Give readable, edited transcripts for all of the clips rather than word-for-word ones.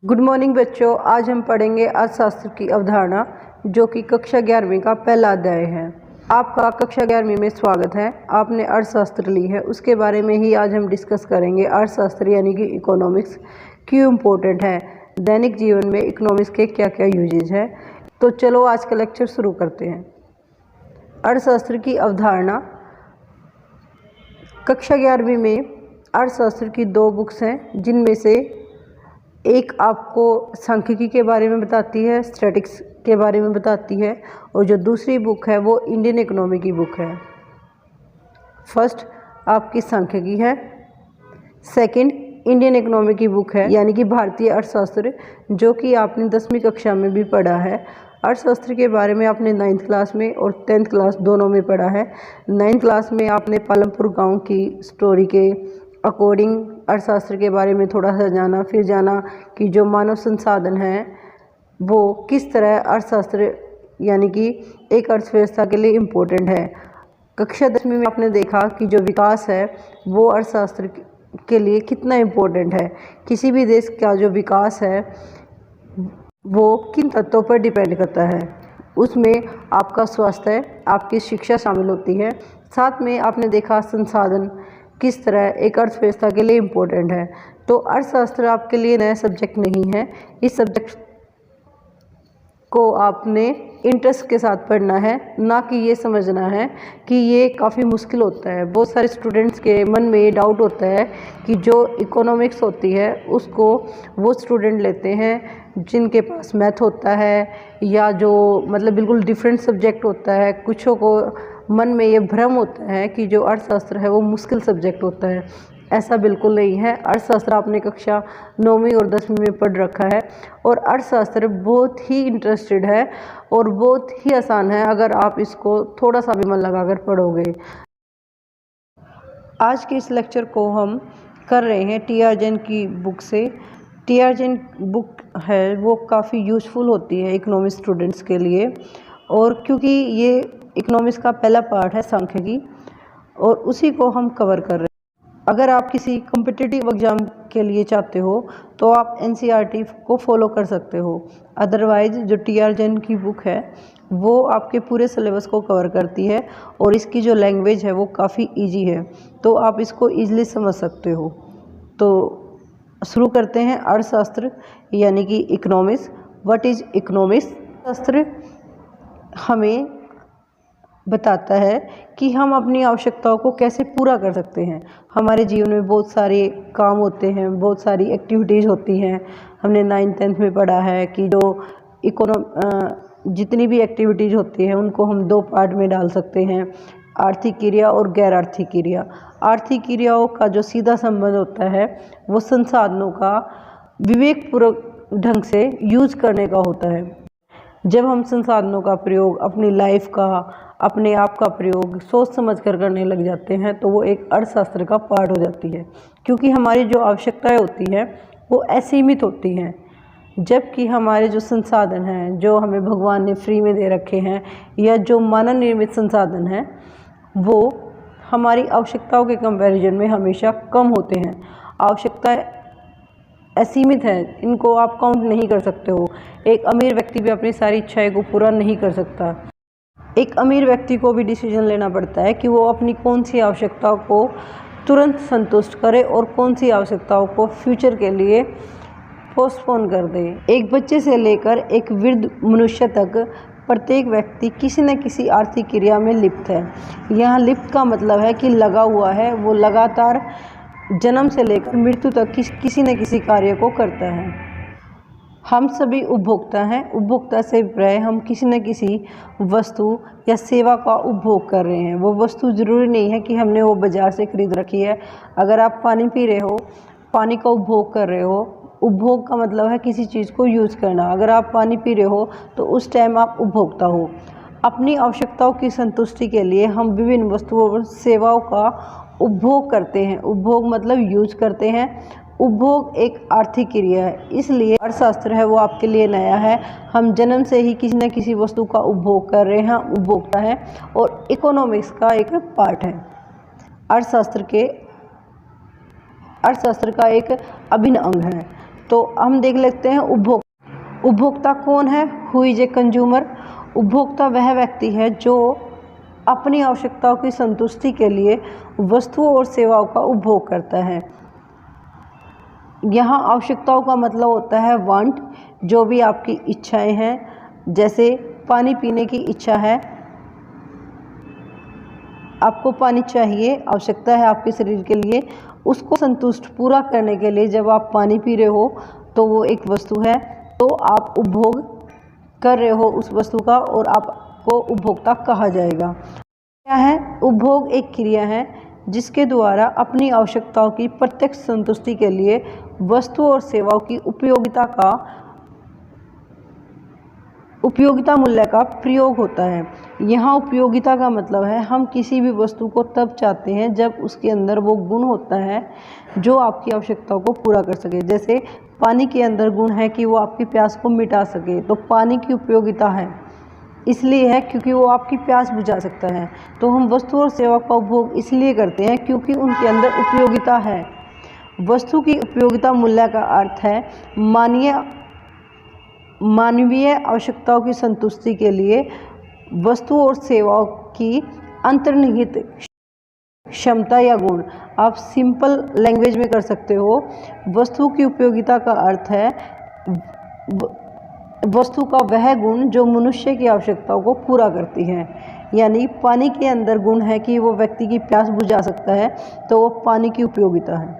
Good morning बच्चों। आज हम पढ़ेंगे अर्थशास्त्र की अवधारणा जो कि कक्षा 11वीं का पहला अध्याय है। आपका कक्षा 11वीं में स्वागत है। आपने अर्थशास्त्र ली है, उसके बारे में ही आज हम डिस्कस करेंगे। अर्थशास्त्र यानी कि इकोनॉमिक्स क्यों इम्पोर्टेंट है, दैनिक जीवन में इकोनॉमिक्स के क्या क्या यूजेज है। तो चलो आज का लेक्चर शुरू करते हैं। अर्थशास्त्र की अवधारणा। कक्षा 11वीं में अर्थशास्त्र की 2 बुक्स हैं, जिनमें से एक आपको सांख्यिकी के बारे में बताती है, स्टैटिक्स के बारे में बताती है, और जो दूसरी बुक है वो इंडियन इकोनॉमी की बुक है। फर्स्ट आपकी सांख्यिकी है, सेकंड इंडियन इकोनॉमी की बुक है यानी कि भारतीय अर्थशास्त्र, जो कि आपने 10वीं कक्षा में भी पढ़ा है। अर्थशास्त्र के बारे में आपने 9th क्लास में और 10th क्लास दोनों में पढ़ा है। 9th क्लास में आपने पालमपुर गांव की स्टोरी के अकॉर्डिंग अर्थशास्त्र के बारे में थोड़ा सा जाना, फिर जाना कि जो मानव संसाधन है वो किस तरह अर्थशास्त्र यानी कि एक अर्थव्यवस्था के लिए इम्पोर्टेंट है। कक्षा 10वीं में आपने देखा कि जो विकास है वो अर्थशास्त्र के लिए कितना इम्पोर्टेंट है। किसी भी देश का जो विकास है वो किन तत्वों पर डिपेंड करता है। उसमें आपका स्वास्थ्य, आपकी शिक्षा शामिल होती है। साथ में आपने देखा संसाधन किस तरह एक अर्थव्यवस्था के लिए इम्पोर्टेंट है। तो अर्थशास्त्र आपके लिए नया सब्जेक्ट नहीं है। इस सब्जेक्ट को आपने इंटरेस्ट के साथ पढ़ना है, ना कि ये समझना है कि ये काफ़ी मुश्किल होता है। बहुत सारे स्टूडेंट्स के मन में ये डाउट होता है कि जो इकोनॉमिक्स होती है उसको वो स्टूडेंट लेते हैं जिनके पास मैथ होता है या जो मतलब बिल्कुल डिफरेंट सब्जेक्ट होता है। कुछों को मन में ये भ्रम होता है कि जो अर्थशास्त्र है वो मुश्किल सब्जेक्ट होता है। ऐसा बिल्कुल नहीं है। अर्थशास्त्र आपने कक्षा 9वीं और 10वीं में पढ़ रखा है और अर्थशास्त्र बहुत ही इंटरेस्टेड है और बहुत ही आसान है अगर आप इसको थोड़ा सा भी मन लगाकर पढ़ोगे। आज के इस लेक्चर को हम कर रहे हैं टी.आर. जैन की बुक से। टी.आर. जैन बुक है वो काफ़ी यूज़फुल होती है इकोनॉमिक्स स्टूडेंट्स के लिए, और क्योंकि ये इकोनॉमिक्स का पहला पार्ट है सांख्यिकी, और उसी को हम कवर कर रहे हैं। अगर आप किसी कॉम्पिटिटिव एग्ज़ाम के लिए चाहते हो तो आप एनसीईआरटी को फॉलो कर सकते हो। अदरवाइज़ जो टी.आर. जैन की बुक है वो आपके पूरे सिलेबस को कवर करती है और इसकी जो लैंग्वेज है वो काफ़ी इजी है, तो आप इसको ईजिली समझ सकते हो। तो शुरू करते हैं। अर्थशास्त्र यानी कि इकोनॉमिक्स। What is economics? शास्त्र हमें बताता है कि हम अपनी आवश्यकताओं को कैसे पूरा कर सकते हैं। हमारे जीवन में बहुत सारे काम होते हैं, बहुत सारी एक्टिविटीज़ होती हैं। हमने 9th 10th में पढ़ा है कि जो जितनी भी एक्टिविटीज़ होती हैं उनको हम 2 पार्ट में डाल सकते हैं, आर्थिक क्रिया और गैर आर्थिक क्रिया। आर्थिक क्रियाओं का जो सीधा संबंध होता है वो संसाधनों का विवेकपूर्वक ढंग से यूज करने का होता है। जब हम संसाधनों का प्रयोग अपनी लाइफ का, अपने आप का प्रयोग सोच समझ कर करने लग जाते हैं तो वो एक अर्थशास्त्र का पार्ट हो जाती है, क्योंकि हमारी जो आवश्यकताएं होती हैं वो असीमित होती हैं, जबकि हमारे जो संसाधन हैं जो हमें भगवान ने फ्री में दे रखे हैं या जो मानव निर्मित संसाधन हैं वो हमारी आवश्यकताओं के कंपैरिजन में हमेशा कम होते हैं। आवश्यकताएं असीमित है, इनको आप काउंट नहीं कर सकते हो। एक अमीर व्यक्ति भी अपनी सारी इच्छाएं को पूरा नहीं कर सकता। एक अमीर व्यक्ति को भी डिसीजन लेना पड़ता है कि वो अपनी कौन सी आवश्यकताओं को तुरंत संतुष्ट करे और कौन सी आवश्यकताओं को फ्यूचर के लिए पोस्टपोन कर दे। एक बच्चे से लेकर एक वृद्ध मनुष्य तक प्रत्येक व्यक्ति किसी न किसी आर्थिक क्रिया में लिप्त है। यहाँ लिप्त का मतलब है कि लगा हुआ है, वो लगातार जन्म से लेकर मृत्यु तक किसी न किसी कार्य को करता है। हम सभी उपभोक्ता हैं। उपभोक्ता से प्राय हम किसी न किसी वस्तु या सेवा का उपभोग कर रहे हैं। वो वस्तु ज़रूरी नहीं है कि हमने वो बाज़ार से खरीद रखी है। अगर आप पानी पी रहे हो, पानी का उपभोग कर रहे हो। उपभोग का मतलब है किसी चीज़ को यूज़ करना। अगर आप पानी पी रहे हो तो उस टाइम आप उपभोक्ता हो। अपनी आवश्यकताओं की संतुष्टि के लिए हम विभिन्न वस्तुओं और सेवाओं का उपभोग करते हैं। उपभोग मतलब यूज करते हैं। उपभोग एक आर्थिक क्रिया है, इसलिए अर्थशास्त्र है वो आपके लिए नया है। हम जन्म से ही किसी न किसी वस्तु का उपभोग कर रहे हैं, उपभोक्ता है, और इकोनॉमिक्स का एक पार्ट है। अर्थशास्त्र का एक अभिन्न अंग है। तो हम देख लेते हैं उपभोक्ता कौन है। Who is a consumer. उपभोक्ता वह व्यक्ति है जो अपनी आवश्यकताओं की संतुष्टि के लिए वस्तुओं और सेवाओं का उपभोग करता है। यहाँ आवश्यकताओं का मतलब होता है वांट, जो भी आपकी इच्छाएं हैं। जैसे पानी पीने की इच्छा है, आपको पानी चाहिए, आवश्यकता है आपके शरीर के लिए, उसको संतुष्ट पूरा करने के लिए जब आप पानी पी रहे हो तो वो एक वस्तु है, तो आप उपभोग कर रहे हो उस वस्तु का और आपको उपभोक्ता कहा जाएगा। क्या है? उपभोग एक क्रिया है जिसके द्वारा अपनी आवश्यकताओं की प्रत्यक्ष संतुष्टि के लिए वस्तु और सेवाओं की उपयोगिता मूल्य का प्रयोग होता है। यहाँ उपयोगिता का मतलब है हम किसी भी वस्तु को तब चाहते हैं जब उसके अंदर वो गुण होता है जो आपकी आवश्यकताओं को पूरा कर सके। जैसे पानी के अंदर गुण है कि वो आपकी प्यास को मिटा सके, तो पानी की उपयोगिता है इसलिए है क्योंकि वो आपकी प्यास बुझा सकता है। तो हम वस्तु और सेवा का उपभोग इसलिए करते हैं क्योंकि उनके अंदर उपयोगिता है। वस्तु की उपयोगिता मूल्य का अर्थ है मानवीय आवश्यकताओं की संतुष्टि के लिए वस्तु और सेवाओं की अंतर्निहित क्षमता या गुण। आप सिंपल लैंग्वेज में कर सकते हो। वस्तु की उपयोगिता का अर्थ है वस्तु का वह गुण जो मनुष्य की आवश्यकताओं को पूरा करती है। यानी पानी के अंदर गुण है कि वो व्यक्ति की प्यास बुझा सकता है, तो वो पानी की उपयोगिता है।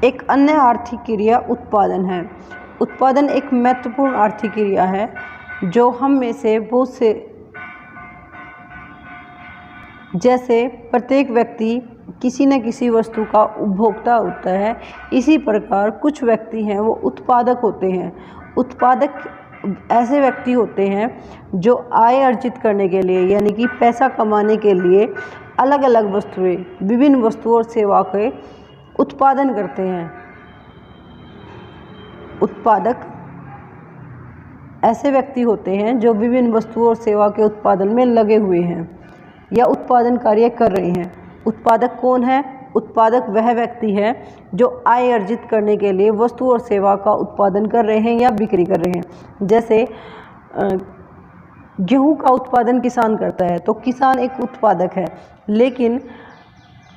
एक अन्य आर्थिक क्रिया उत्पादन है। उत्पादन एक महत्वपूर्ण आर्थिक क्रिया है जो हम में से बहुत से, जैसे प्रत्येक व्यक्ति किसी न किसी वस्तु का उपभोक्ता होता है, इसी प्रकार कुछ व्यक्ति हैं वो उत्पादक होते हैं। उत्पादक ऐसे व्यक्ति होते हैं जो आय अर्जित करने के लिए यानी कि पैसा कमाने के लिए अलग अलग वस्तुएं, विभिन्न वस्तुओं और सेवा के उत्पादन करते हैं। उत्पादक ऐसे व्यक्ति होते हैं जो विभिन्न वस्तुओं और सेवा के उत्पादन में लगे हुए हैं या उत्पादन कार्य कर रहे हैं। उत्पादक कौन है? उत्पादक वह व्यक्ति है जो आय अर्जित करने के लिए वस्तु और सेवा का उत्पादन कर रहे हैं या बिक्री कर रहे हैं। जैसे गेहूं का उत्पादन किसान करता है, तो किसान एक उत्पादक है, लेकिन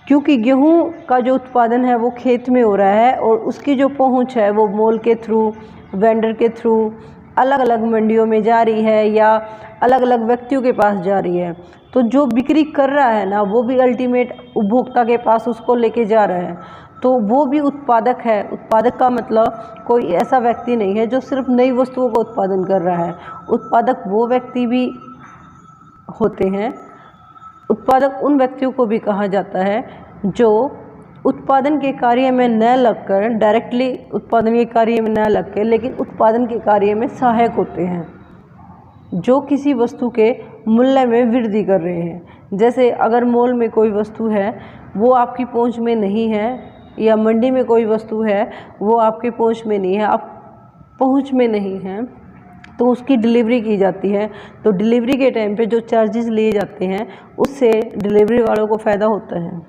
क्योंकि गेहूं का जो उत्पादन है वो खेत में हो रहा है और उसकी जो पहुंच है वो मॉल के थ्रू, वेंडर के थ्रू अलग अलग मंडियों में जा रही है या अलग अलग व्यक्तियों के पास जा रही है, तो जो बिक्री कर रहा है ना वो भी अल्टीमेट उपभोक्ता के पास उसको लेके जा रहा है, तो वो भी उत्पादक है। उत्पादक का मतलब कोई ऐसा व्यक्ति नहीं है जो सिर्फ नई वस्तुओं का उत्पादन कर रहा है। उत्पादक वो व्यक्ति भी होते हैं, उत्पादक उन व्यक्तियों को भी कहा जाता है जो उत्पादन के कार्य में न लगकर, डायरेक्टली उत्पादन के कार्य में न लगकर, लेकिन उत्पादन के कार्य में सहायक होते हैं, जो किसी वस्तु के मूल्य में वृद्धि कर रहे हैं। जैसे अगर मॉल में कोई वस्तु है वो आपकी पहुंच में नहीं है या मंडी में कोई वस्तु है वो आपके पहुंच में नहीं है, आप पहुंच में नहीं हैं, तो उसकी डिलीवरी की जाती है। तो डिलीवरी के टाइम पे जो चार्जेस लिए जाते हैं उससे डिलीवरी वालों को फ़ायदा होता है,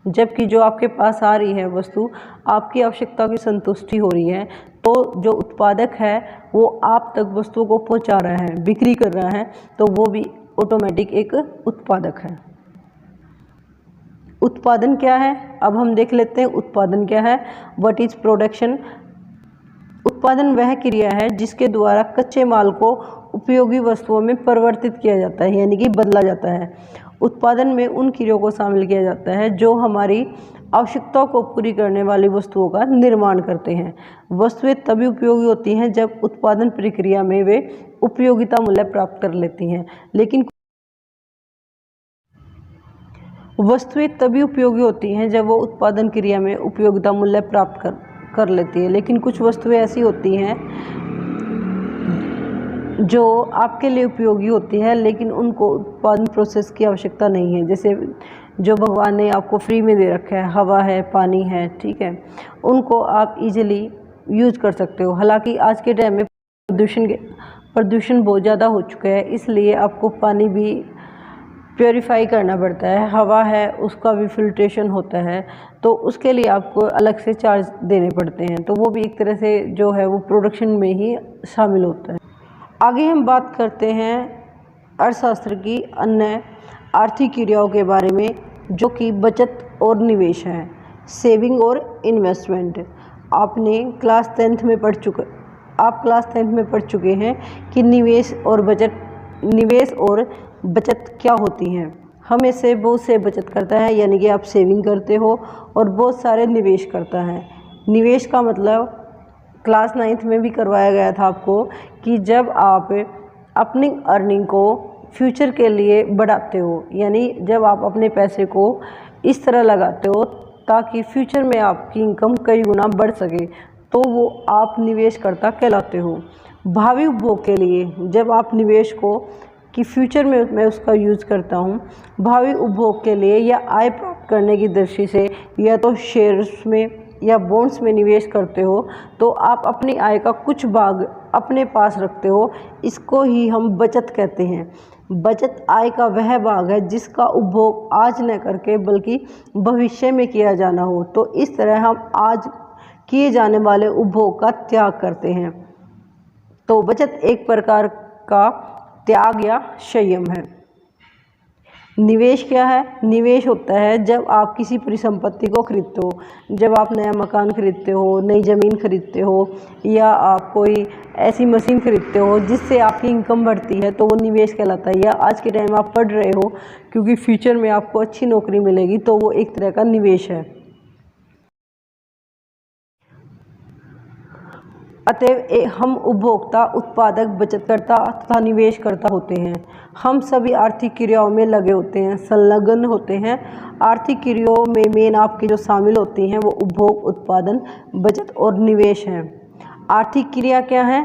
जबकि जो आपके पास आ रही है वस्तु आपकी आवश्यकता की संतुष्टि हो रही है, तो जो उत्पादक है वो आप तक वस्तु को पहुंचा रहा है, बिक्री कर रहा है, तो वो भी ऑटोमेटिक एक उत्पादक है। उत्पादन क्या है? अब हम देख लेते हैं उत्पादन क्या है। What is production? उत्पादन वह क्रिया है जिसके द्वारा कच्चे माल को उपयोगी वस्तुओं में परिवर्तित किया जाता है, यानी कि बदला जाता है। उत्पादन में उन क्रियाओं को शामिल किया जाता है जो हमारी आवश्यकताओं को पूरी करने वाली वस्तुओं का निर्माण करते हैं। वस्तुएं तभी उपयोगी होती हैं जब उत्पादन प्रक्रिया में वे उपयोगिता मूल्य प्राप्त कर लेती हैं, लेकिन वस्तुएं तभी उपयोगी होती हैं जब वो उत्पादन क्रिया में उपयोगिता मूल्य प्राप्त कर लेती है, लेकिन कुछ वस्तुएं ऐसी होती हैं जो आपके लिए उपयोगी होती है लेकिन उनको उत्पादन प्रोसेस की आवश्यकता नहीं है। जैसे जो भगवान ने आपको फ्री में दे रखा है, हवा है, पानी है, ठीक है, उनको आप इजीली यूज कर सकते हो। हालांकि आज के टाइम में प्रदूषण बहुत ज़्यादा हो चुका है, इसलिए आपको पानी भी प्योरीफाई करना पड़ता है। हवा है उसका भी फिल्ट्रेशन होता है, तो उसके लिए आपको अलग से चार्ज देने पड़ते हैं, तो वो भी एक तरह से जो है वो प्रोडक्शन में ही शामिल होता है। आगे हम बात करते हैं अर्थशास्त्र की अन्य आर्थिक क्रियाओं के बारे में, जो कि बचत और निवेश है, सेविंग और इन्वेस्टमेंट। आप क्लास 10th में पढ़ चुके हैं कि निवेश और बचत क्या होती हैं। हम इससे बहुत से बचत करता है, यानी कि आप सेविंग करते हो, और बहुत सारे निवेश करता है। निवेश का मतलब क्लास 9th में भी करवाया गया था आपको कि जब आप अपनी अर्निंग को फ्यूचर के लिए बढ़ाते हो, यानी जब आप अपने पैसे को इस तरह लगाते हो ताकि फ्यूचर में आपकी इनकम कई गुना बढ़ सके, तो वो आप निवेशकर्ता कहलाते हो। भावी उपभोग के लिए जब आप निवेश को कि फ्यूचर में मैं उसका यूज़ करता हूँ, भावी उपभोग के लिए या आय प्राप्त करने की दृष्टि से या तो शेयर्स में या बॉन्ड्स में निवेश करते हो, तो आप अपनी आय का कुछ भाग अपने पास रखते हो। इसको ही हम बचत कहते हैं। बचत आय का वह भाग है जिसका उपभोग आज न करके बल्कि भविष्य में किया जाना हो, तो इस तरह हम आज किए जाने वाले उपभोग का त्याग करते हैं। तो बचत एक प्रकार का त्याग या संयम है। निवेश क्या है? निवेश होता है जब आप किसी परिसंपत्ति को खरीदते हो, जब आप नया मकान खरीदते हो, नई ज़मीन खरीदते हो, या आप कोई ऐसी मशीन खरीदते हो जिससे आपकी इनकम बढ़ती है, तो वो निवेश कहलाता है। या आज के टाइम आप पढ़ रहे हो क्योंकि फ्यूचर में आपको अच्छी नौकरी मिलेगी, तो वो एक तरह का निवेश है। अतएव हम उपभोक्ता, उत्पादक, बचतकर्ता तथा निवेशकर्ता होते हैं। हम सभी आर्थिक क्रियाओं में लगे होते हैं, संलग्न होते हैं। आर्थिक क्रियाओं में मेन आपके जो शामिल होती हैं वो उपभोग, उत्पादन, बचत और निवेश हैं। आर्थिक क्रिया क्या है?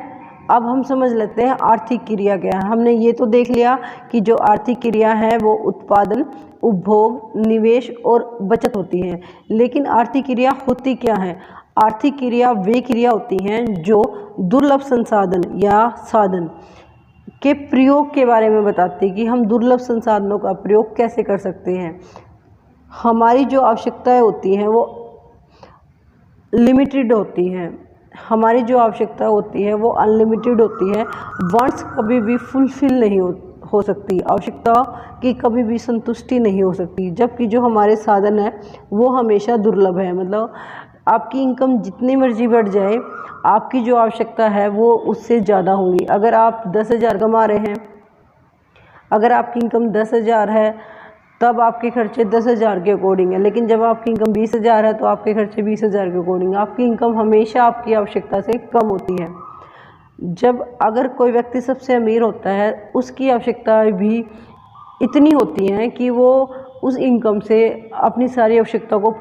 अब हम समझ लेते हैं आर्थिक क्रिया क्या है। हमने ये तो देख लिया कि जो आर्थिक क्रिया है वो उत्पादन, उपभोग, निवेश और बचत होती है, लेकिन आर्थिक क्रिया होती क्या है? आर्थिक क्रिया वे क्रिया होती हैं जो दुर्लभ संसाधन या साधन के प्रयोग के बारे में बताती है कि हम दुर्लभ संसाधनों का प्रयोग कैसे कर सकते हैं। हमारी जो आवश्यकताएं होती हैं वो लिमिटेड होती हैं, हमारी जो आवश्यकता होती है वो अनलिमिटेड होती है। वांट्स कभी भी फुलफिल नहीं हो सकती, आवश्यकता की कभी भी संतुष्टि नहीं हो सकती, जबकि जो हमारे साधन है वो हमेशा दुर्लभ है। मतलब आपकी इनकम जितनी मर्जी बढ़ जाए, आपकी जो आवश्यकता है वो उससे ज़्यादा होगी। अगर आप 10,000 कमा रहे हैं, अगर आपकी इनकम 10,000 है, तब आपके खर्चे 10,000 के अकॉर्डिंग है, लेकिन जब आपकी इनकम 20,000 है तो आपके खर्चे 20,000 के अकॉर्डिंग। आपकी इनकम हमेशा आपकी आवश्यकता से कम होती है। जब अगर कोई व्यक्ति सबसे अमीर होता है, उसकी आवश्यकताएं भी इतनी होती हैं कि वो उस इनकम से अपनी सारी आवश्यकता को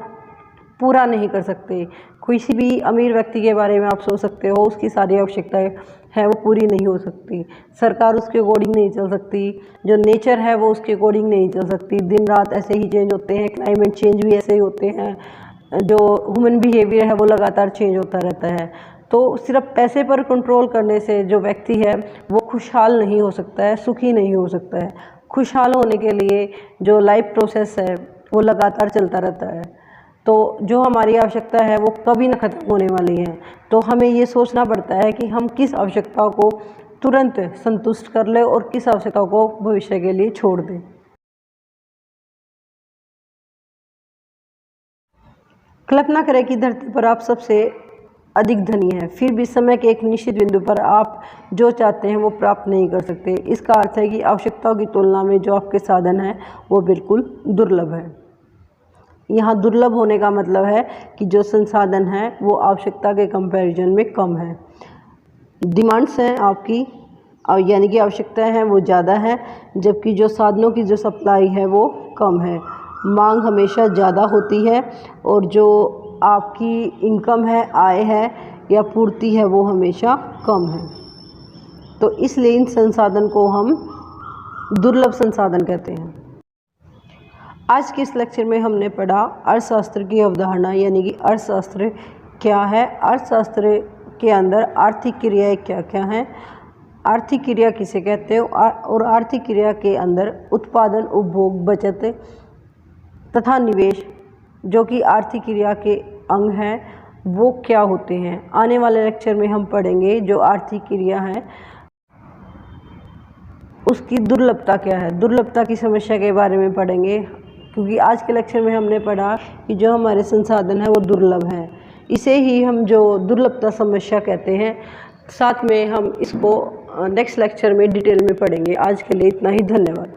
पूरा नहीं कर सकते। किसी भी अमीर व्यक्ति के बारे में आप सोच सकते हो, उसकी सारी आवश्यकताएं हैं वो पूरी नहीं हो सकती। सरकार उसके अकॉर्डिंग नहीं चल सकती, जो नेचर है वो उसके अकॉर्डिंग नहीं चल सकती। दिन रात ऐसे ही चेंज होते हैं, क्लाइमेट चेंज भी ऐसे ही होते हैं, जो ह्यूमन बिहेवियर है वो लगातार चेंज होता रहता है। तो सिर्फ पैसे पर कंट्रोल करने से जो व्यक्ति है वो खुशहाल नहीं हो सकता है, सुखी नहीं हो सकता है। खुशहाल होने के लिए जो लाइफ प्रोसेस है वो लगातार चलता रहता है। तो जो हमारी आवश्यकता है वो कभी न खत्म होने वाली है। तो हमें ये सोचना पड़ता है कि हम किस आवश्यकता को तुरंत संतुष्ट कर लें और किस आवश्यकता को भविष्य के लिए छोड़ दें। कल्पना करें कि धरती पर आप सबसे अधिक धनी हैं, फिर भी समय के एक निश्चित बिंदु पर आप जो चाहते हैं वो प्राप्त नहीं कर सकते। इसका अर्थ है कि आवश्यकताओं की तुलना में जो आपके साधन हैं वो बिल्कुल दुर्लभ है। यहाँ दुर्लभ होने का मतलब है कि जो संसाधन है वो आवश्यकता के कंपैरिजन में कम है। डिमांड्स हैं आपकी, और यानी कि आवश्यकताएं हैं वो ज़्यादा है, जबकि जो साधनों की जो सप्लाई है वो कम है। मांग हमेशा ज़्यादा होती है और जो आपकी इनकम है, आय है या पूर्ति है वो हमेशा कम है। तो इसलिए इन संसाधन को हम दुर्लभ संसाधन कहते हैं। आज के इस लेक्चर में हमने पढ़ा अर्थशास्त्र की अवधारणा, यानी कि अर्थशास्त्र क्या है, अर्थशास्त्र के अंदर आर्थिक क्रियाएं क्या क्या हैं, आर्थिक क्रिया किसे कहते हैं और आर्थिक क्रिया के अंदर उत्पादन, उपभोग, बचत तथा निवेश जो कि आर्थिक क्रिया के अंग हैं वो क्या होते हैं। आने वाले लेक्चर में हम पढ़ेंगे जो आर्थिक क्रिया है उसकी दुर्लभता क्या है, दुर्लभता की समस्या के बारे में पढ़ेंगे, क्योंकि आज के लेक्चर में हमने पढ़ा कि जो हमारे संसाधन है वो दुर्लभ हैं, इसे ही हम जो दुर्लभता समस्या कहते हैं। साथ में हम इसको नेक्स्ट लेक्चर में डिटेल में पढ़ेंगे। आज के लिए इतना ही, धन्यवाद।